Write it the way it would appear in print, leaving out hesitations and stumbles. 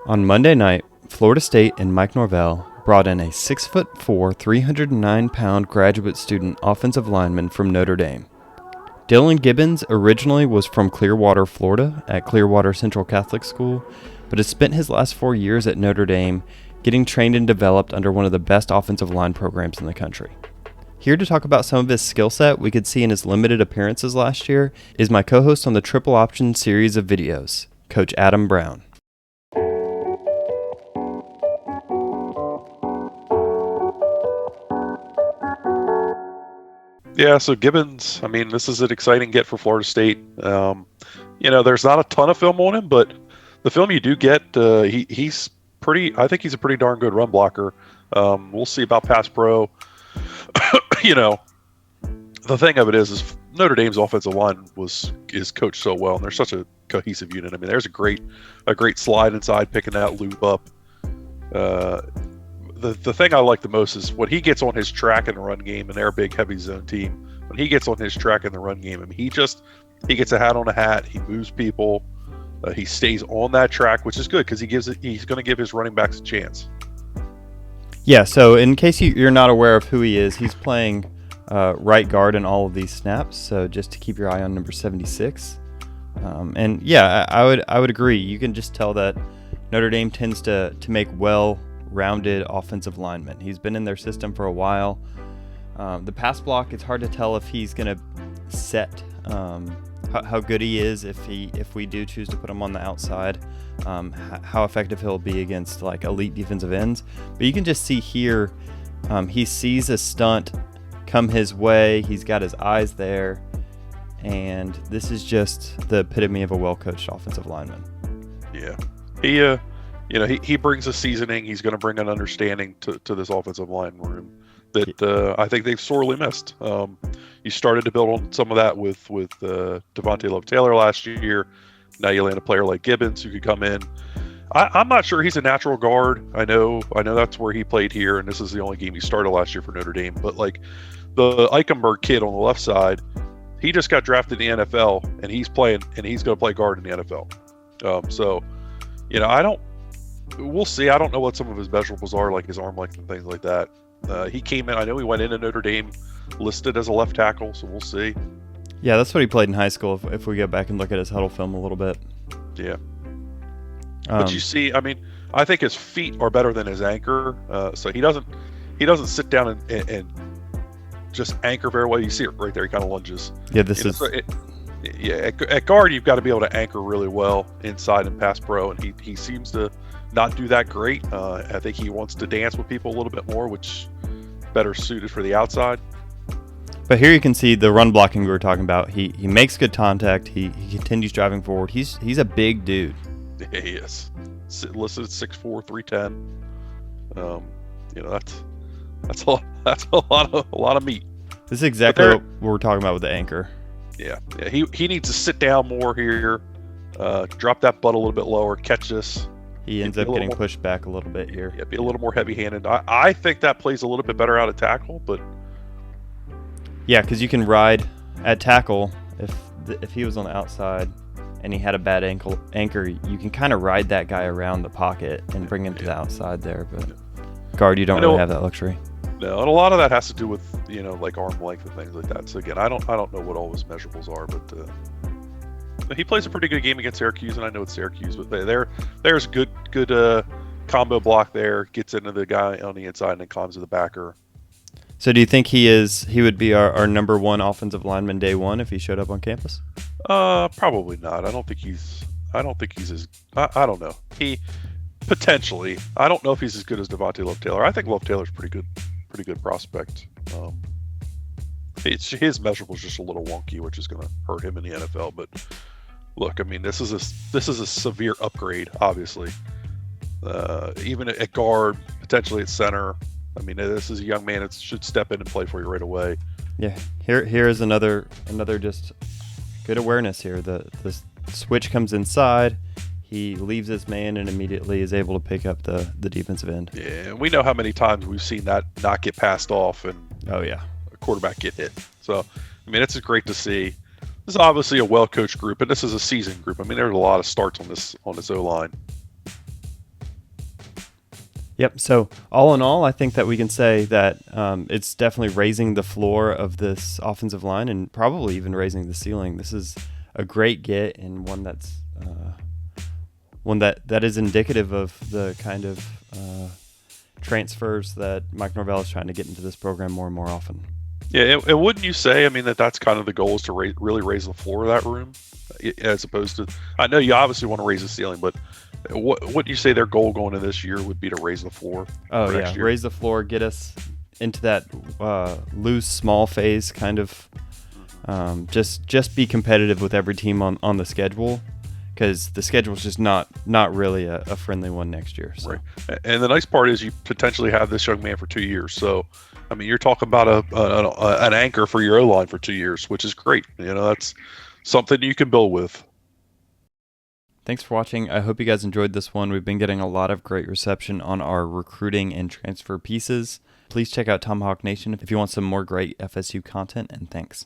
On Monday night, Florida State and Mike Norvell brought in a 6'4", 309-pound graduate student offensive lineman from Notre Dame. Dillan Gibbons originally was from Clearwater, Florida, at Clearwater Central Catholic School, but has spent his last 4 years at Notre Dame getting trained and developed under one of the best offensive line programs in the country. Here to talk about some of his skill set we could see in his limited appearances last year is my co-host on the Triple Option series of videos, Coach Adam Brown. Yeah, so Gibbons, this is an exciting get for Florida State. There's not a ton of film on him, but the film you do get, he's I think he's a pretty darn good run blocker. We'll see about pass pro. The thing of it is Notre Dame's offensive line is coached so well, and they're such a cohesive unit. There's a great slide inside, picking that loop up. The thing I like the most is when he gets on his track in the run game, and they're a big heavy zone team. When he gets on his track in the run game, he gets a hat on a hat. He moves people. He stays on that track, which is good because he's going to give his running backs a chance. Yeah, so in case you're not aware of who he is, he's playing right guard in all of these snaps. So just to keep your eye on number 76. And yeah, I would agree. You can just tell that Notre Dame tends to make well-rounded offensive linemen. He's been in their system for a while. The pass block, it's hard to tell if he's going to set how good he is if we do choose to put him on the outside, how effective he'll be against like elite defensive ends. But you can just see here, he sees a stunt come his way. He's got his eyes there, and this is just the epitome of a well-coached offensive lineman. Yeah, he brings a seasoning. He's going to bring an understanding to this offensive line room that I think they've sorely missed. You started to build on some of that with Devontae Love-Taylor last year. Now you land a player like Gibbons who could come in. I'm not sure he's a natural guard. I know that's where he played here, and this is the only game he started last year for Notre Dame. But like the Eichenberg kid on the left side, he just got drafted in the NFL, and he's playing, and he's going to play guard in the NFL. We'll see. I don't know what some of his measurables are, like his arm length and things like that. He came in. I know he went into Notre Dame listed as a left tackle, so we'll see. Yeah, that's what he played in high school. If we go back and look at his huddle film a little bit. Yeah. But you see, I think his feet are better than his anchor. So he doesn't sit down and just anchor very well. You see it right there. He kind of lunges. Yeah, at guard, you've got to be able to anchor really well inside and pass pro, and he seems to not do that great. I think he wants to dance with people a little bit more, which better suited for the outside. But here you can see the run blocking we were talking about. He makes good contact. He continues driving forward. He's a big dude. Yeah, he is. Listed at 6'4", 310. That's a lot of meat. This is exactly what we're talking about with the anchor. Yeah. He needs to sit down more here, drop that butt a little bit lower, catch this. He ends up getting pushed back a little bit here. Yeah, be a little more heavy-handed. I think that plays a little bit better out of tackle, but yeah, because you can ride at tackle if he was on the outside and he had a bad anchor, you can kind of ride that guy around the pocket and bring him to the outside there. But guard, you don't really have that luxury. No, and a lot of that has to do with like arm length and things like that. So again, I don't know what all his measurables are, but he plays a pretty good game against Syracuse, and I know it's Syracuse, but there's good combo block there. Gets into the guy on the inside and then climbs to the backer. So do you think he would be our number one offensive lineman day one if he showed up on campus? Probably not. I don't think he's as I don't know. He potentially. I don't know if he's as good as Devontae Love-Taylor. I think Love-Taylor's pretty good prospect. His measurables just a little wonky, which is going to hurt him in the NFL. But look, this is a severe upgrade, obviously. Even at guard, potentially at center. This is a young man that should step in and play for you right away. Yeah, here is another just good awareness here. The switch comes inside. He leaves his man and immediately is able to pick up the defensive end. Yeah, and we know how many times we've seen that not get passed off and a quarterback get hit. So, it's great to see. This is obviously a well-coached group, and this is a seasoned group. There's a lot of starts on this O-line. Yep. So all in all, I think that we can say that it's definitely raising the floor of this offensive line and probably even raising the ceiling. This is a great get and one that's one that is indicative of the kind of transfers that Mike Norvell is trying to get into this program more and more often. Yeah, and wouldn't you say, I mean, that's kind of the goal is to really raise the floor of that room, as opposed to, I know you obviously want to raise the ceiling, but wouldn't you say their goal going into this year would be to raise the floor? Oh yeah, raise the floor, get us into that loose small phase kind of. Just be competitive with every team on the schedule, because the schedule is just not really a friendly one next year. So. Right. And the nice part is you potentially have this young man for 2 years. So, I mean, you're talking about an anchor for your O-line for 2 years, which is great. That's something you can build with. Thanks for watching. I hope you guys enjoyed this one. We've been getting a lot of great reception on our recruiting and transfer pieces. Please check out Tomahawk Nation if you want some more great FSU content, and thanks.